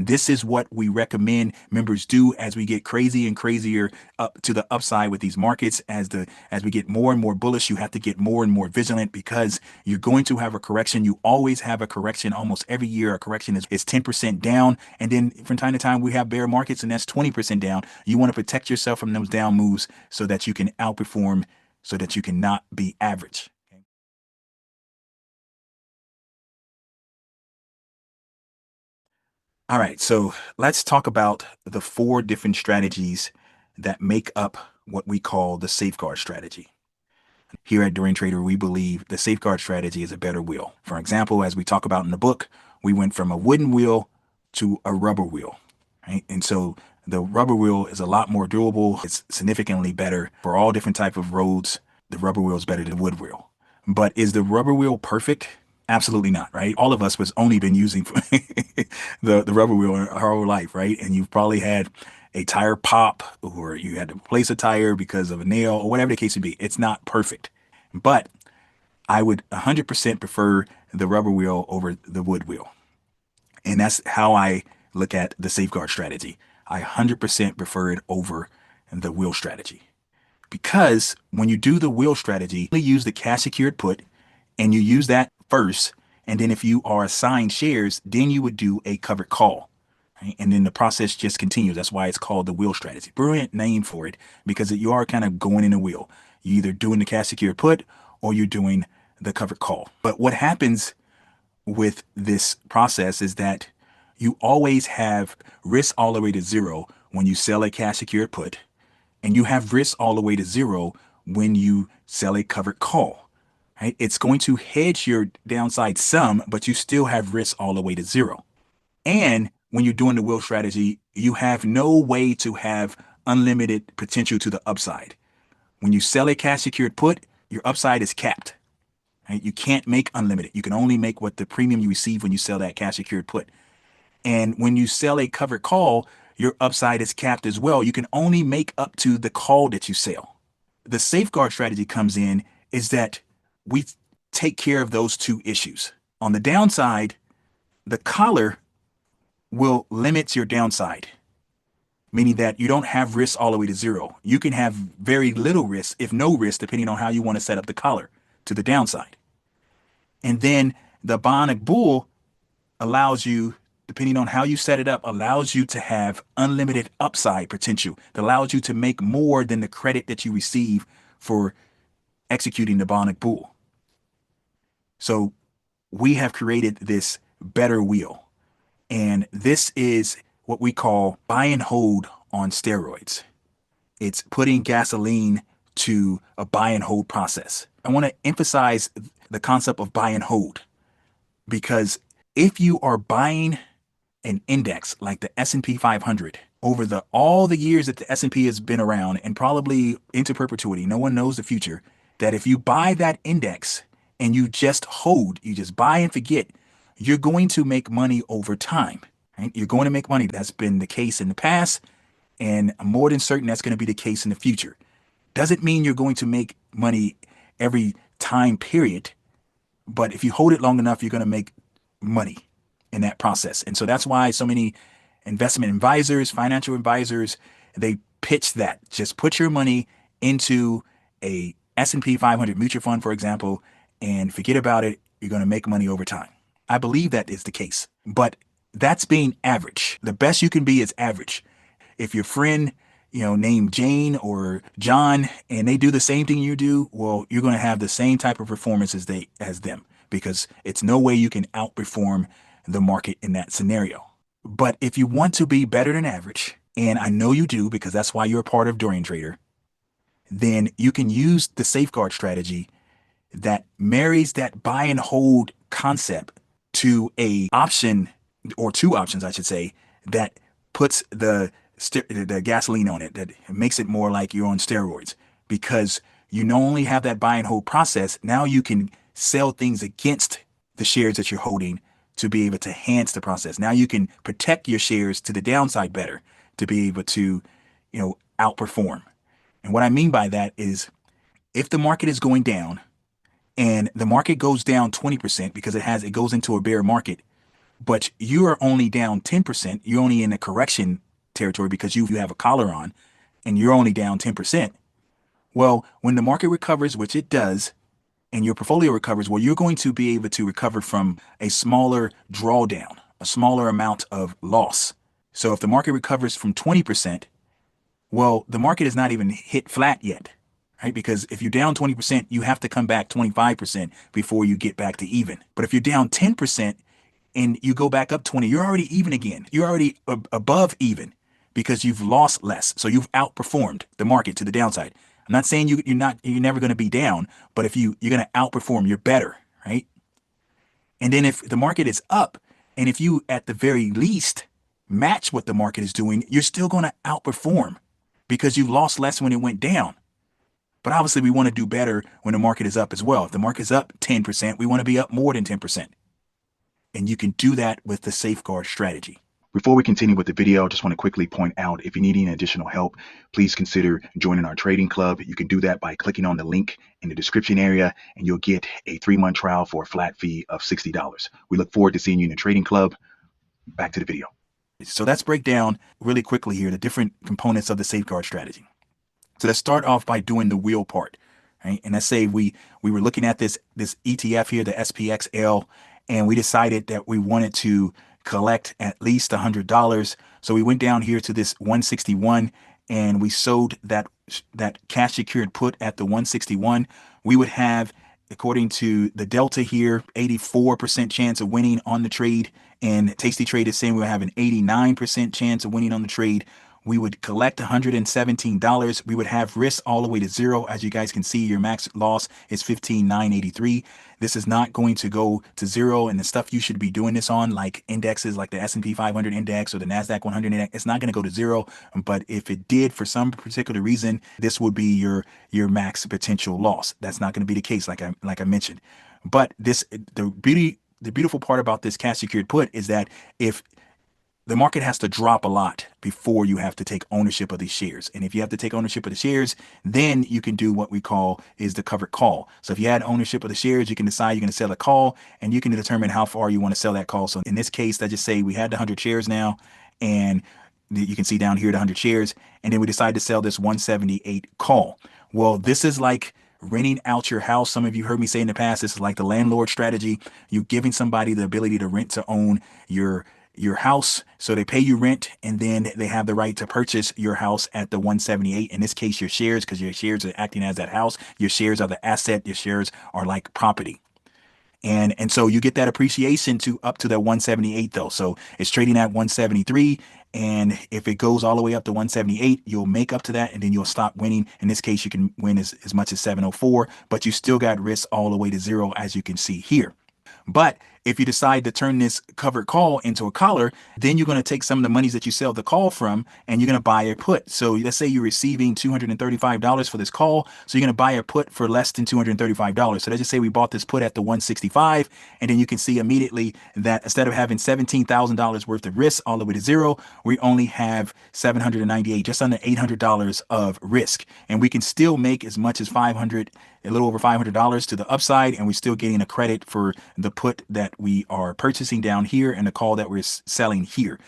this is what we recommend members do as we get crazy and crazier up to the upside with these markets. As we get more and more bullish, you have to get more and more vigilant, because you're going to have a correction. You always have a correction. Almost every year, a correction is 10% down. And then from time to time, we have bear markets, and that's 20% down. You want to protect yourself from those down moves so that you can outperform, so that you cannot be average. All right, so let's talk about the 4 different strategies that make up what we call the safeguard strategy. Here at Dorian Trader, we believe the safeguard strategy is a better wheel. For example, as we talk about in the book, we went from a wooden wheel to a rubber wheel, right? And so the rubber wheel is a lot more durable. It's significantly better for all different type of roads. The rubber wheel is better than the wood wheel. But is the rubber wheel perfect? Absolutely not, right? All of us was only been using the rubber wheel our whole life, right? And you've probably had a tire pop, or you had to replace a tire because of a nail, or whatever the case may be. It's not perfect. But I would 100% prefer the rubber wheel over the wood wheel. And that's how I look at the safeguard strategy. I 100% prefer it over the wheel strategy. Because when you do the wheel strategy, you use the cash secured put, and you use that first. And then if you are assigned shares, then you would do a covered call. Right? And then the process just continues. That's why it's called the wheel strategy. Brilliant name for it, because you are kind of going in a wheel. You're either doing the cash secured put or you're doing the covered call. But what happens with this process is that you always have risk all the way to zero when you sell a cash secured put, and you have risk all the way to zero when you sell a covered call. Right? It's going to hedge your downside some, but you still have risk all the way to zero. And when you're doing the wheel strategy, you have no way to have unlimited potential to the upside. When you sell a cash secured put, your upside is capped. Right? You can't make unlimited. You can only make what the premium you receive when you sell that cash secured put. And when you sell a covered call, your upside is capped as well. You can only make up to the call that you sell. The safeguard strategy comes in is that we take care of those 2 issues. On the downside, the collar will limit your downside, meaning that you don't have risk all the way to zero. You can have very little risk, if no risk, depending on how you want to set up the collar to the downside. And then the Bionic Bull allows you, depending on how you set it up, allows you to have unlimited upside potential. It allows you to make more than the credit that you receive for executing the Bionic Bull. So we have created this better wheel. And this is what we call buy and hold on steroids. It's putting gasoline to a buy and hold process. I want to emphasize the concept of buy and hold, because if you are buying an index like the S&P 500 over all the years that the S&P has been around, and probably into perpetuity, no one knows the future, that if you buy that index and you just hold, you just buy and forget, you're going to make money over time. Right? You're going to make money. That's been the case in the past, and I'm more than certain that's going to be the case in the future. Doesn't mean you're going to make money every time period, but if you hold it long enough, you're going to make money in that process. And so that's why so many investment advisors, financial advisors, they pitch that. Just put your money into a S&P 500 mutual fund, for example, and forget about it. You're going to make money over time. I believe that is the case, but that's being average. The best you can be is average. If your friend, named Jane or John, and they do the same thing you do, well, you're going to have the same type of performance as them, because it's no way you can outperform the market in that scenario. But if you want to be better than average, and I know you do because that's why you're a part of Dorian Trader, then you can use the safeguard strategy that marries that buy and hold concept to a option, or 2 options, I should say, that puts the gasoline on it, that makes it more like you're on steroids, because you not only have that buy and hold process, now you can sell things against the shares that you're holding to be able to enhance the process. Now you can protect your shares to the downside better to be able to, outperform. And what I mean by that is, if the market is going down and the market goes down 20% because it goes into a bear market, but you are only down 10%. You're only in a correction territory because you have a collar on and you're only down 10%. Well, when the market recovers, which it does, and your portfolio recovers, well, you're going to be able to recover from a smaller drawdown, a smaller amount of loss. So if the market recovers from 20%, well, the market is not even hit flat yet, right? Because if you're down 20%, you have to come back 25% before you get back to even. But if you're down 10% and you go back up 20, you're already even again. You're already above even because you've lost less. So you've outperformed the market to the downside. I'm not saying you're never going to be down, but if you're going to outperform, you're better, right? And then if the market is up, and if you at the very least match what the market is doing, you're still going to outperform because you lost less when it went down. But obviously, we want to do better when the market is up as well. If the market is up 10%, we want to be up more than 10%. And you can do that with the safeguard strategy. Before we continue with the video, I just want to quickly point out, if you need any additional help, please consider joining our trading club. You can do that by clicking on the link in the description area, and you'll get a 3-month trial for a flat fee of $60. We look forward to seeing you in the trading club. Back to the video. So let's break down really quickly here the different components of the safeguard strategy. So let's start off by doing the wheel part, right? And let's say we were looking at this ETF here, the SPXL, and we decided that we wanted to collect at least $100. So we went down here to this 161 and we sold that cash secured put at the 161. We would have, according to the delta here, 84% chance of winning on the trade. And TastyTrade is saying we have an 89% chance of winning on the trade. We would collect $117. We would have risk all the way to zero. As you guys can see, your max loss is $15,983. This is not going to go to zero. And the stuff you should be doing this on, like indexes like the S&P 500 index or the NASDAQ 100 index, it's not going to go to zero. But if it did for some particular reason, this would be your max potential loss. That's not going to be the case, like I mentioned. But the beautiful part about this cash secured put is that if the market has to drop a lot before you have to take ownership of these shares. And if you have to take ownership of the shares, then you can do what we call is the covered call. So if you had ownership of the shares, you can decide you're going to sell a call and you can determine how far you want to sell that call. So in this case, let's just say we had the 100 shares now, and you can see down here the 100 shares, and then we decide to sell this 178 call. Well, this is like renting out your house. Some of you heard me say in the past, this is like the landlord strategy. You're giving somebody the ability to rent to own your house. So they pay you rent and then they have the right to purchase your house at the 178. In this case, your shares, because your shares are acting as that house. Your shares are the asset. Your shares are like property. And so you get that appreciation to up to that 178 though. So it's trading at 173. And if it goes all the way up to 178, you'll make up to that and then you'll stop winning. In this case, you can win as much as 704, but you still got risk all the way to zero, as you can see here. But if you decide to turn this covered call into a collar, then you're going to take some of the monies that you sell the call from and you're going to buy a put. So let's say you're receiving $235 for this call. So you're going to buy a put for less than $235. So let's just say we bought this put at the 165. And then you can see immediately that instead of having $17,000 worth of risk all the way to zero, we only have $798, just under $800 of risk. And we can still make as much as a little over $500 to the upside, and we're still getting a credit for the put that we are purchasing down here and the call that we're selling here.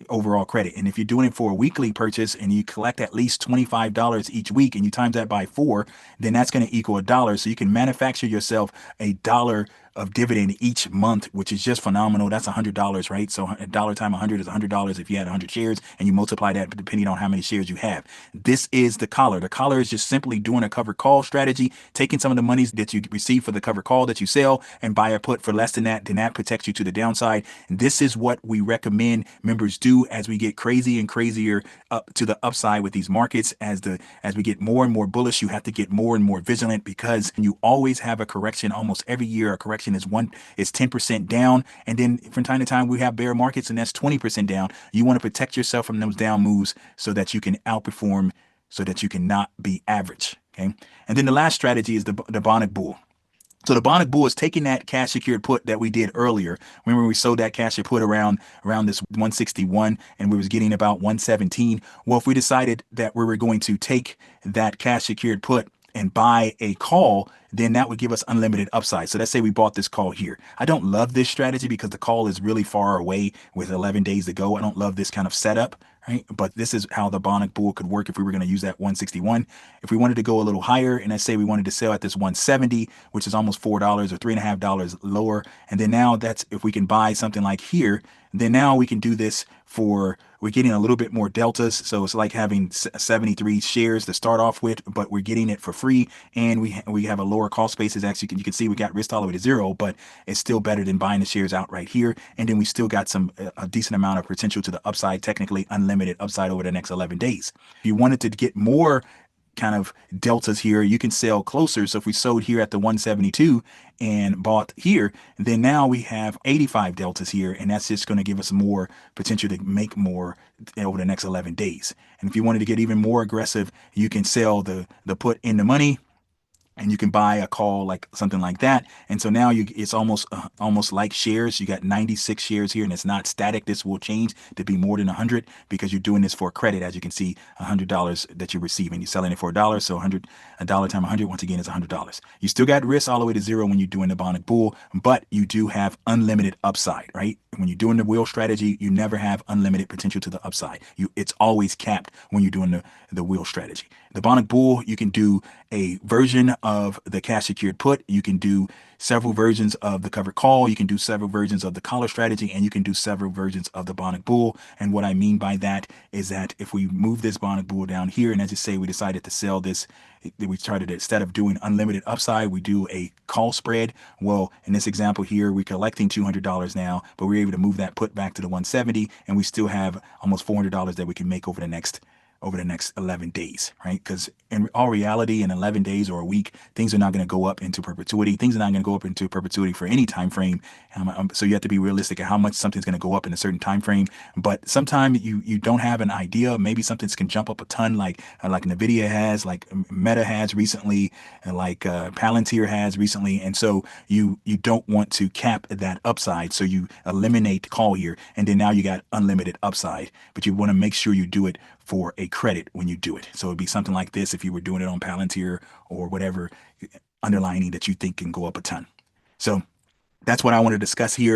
Overall credit. And if you're doing it for a weekly purchase and you collect at least $25 each week and you times that by 4, then that's going to equal $1. So you can manufacture yourself $1 of dividend each month, which is just phenomenal. That's $100, right? So $1 times 100 is $100 if you had 100 shares, and you multiply that depending on how many shares you have. This is the collar. The collar is just simply doing a covered call strategy, taking some of the monies that you receive for the covered call that you sell and buy a put for less than that. Then that protects you to the downside. And this is what we recommend members do as we get crazy and crazier up to the upside with these markets. As we get more and more bullish, you have to get more and more vigilant, because you always have a correction. Almost every year a correction is 10% down, and then from time to time we have bear markets and that's 20% down. You want to protect yourself from those down moves so that you can outperform, so that you cannot be average. Okay. And then the last strategy is the Bionic bull. So the Bionic bull is taking that cash secured put that we did earlier. Remember, we sold that cash secured put around this 161 and we was getting about 117. Well, if we decided that we were going to take that cash secured put and buy a call, then that would give us unlimited upside. So let's say we bought this call here. I don't love this strategy because the call is really far away with 11 days to go. I don't love this kind of setup, right? But this is how the Bionic bull could work if we were going to use that 161. If we wanted to go a little higher, and let's say we wanted to sell at this 170, which is almost $4 or $3.50 lower, and then now that's if we can buy something like here, then now we can do this for, we're getting a little bit more deltas. So it's like having 73 shares to start off with, but we're getting it for free. And we have a lower cost basis. Actually, you can see we got risk all the way to zero, but it's still better than buying the shares out right here. And then we still got a decent amount of potential to the upside, technically unlimited upside over the next 11 days. If you wanted to get more kind of deltas here, you can sell closer. So if we sold here at the 172 and bought here, then now we have 85 deltas here, and that's just going to give us more potential to make more over the next 11 days. And if you wanted to get even more aggressive, you can sell the put in the money, and you can buy a call like something like that. And so now it's almost like shares. You got 96 shares here, and it's not static. This will change to be more than 100 because you're doing this for credit. As you can see, $100 that you're receiving, you're selling it for $1. So a dollar times 100, once again, is $100. You still got risk all the way to zero when you're doing the Bionic bull, but you do have unlimited upside, right? When you're doing the wheel strategy, you never have unlimited potential to the upside. It's always capped when you're doing the wheel strategy. The Bionic bull, you can do a version of the cash secured put. You can do several versions of the covered call. You can do several versions of the collar strategy, and you can do several versions of the Bionic bull. And what I mean by that is that if we move this Bionic bull down here, and as you say, we decided to sell this, we started, instead of doing unlimited upside, we do a call spread. Well, in this example here, we're collecting $200 now, but we're able to move that put back to the 170, and we still have almost $400 that we can make over the next 11 days, right? Because in all reality, in 11 days or a week, things are not going to go up into perpetuity. Things are not going to go up into perpetuity for any time frame. So you have to be realistic at how much something's going to go up in a certain time frame. But sometimes you don't have an idea. Maybe something can jump up a ton, like Nvidia has, like Meta has recently, and like Palantir has recently. And so you don't want to cap that upside. So you eliminate the call here, and then now you got unlimited upside. But you want to make sure you do it for a credit when you do it. So it'd be something like this if you were doing it on Palantir or whatever underlining that you think can go up a ton. So that's what I want to discuss here.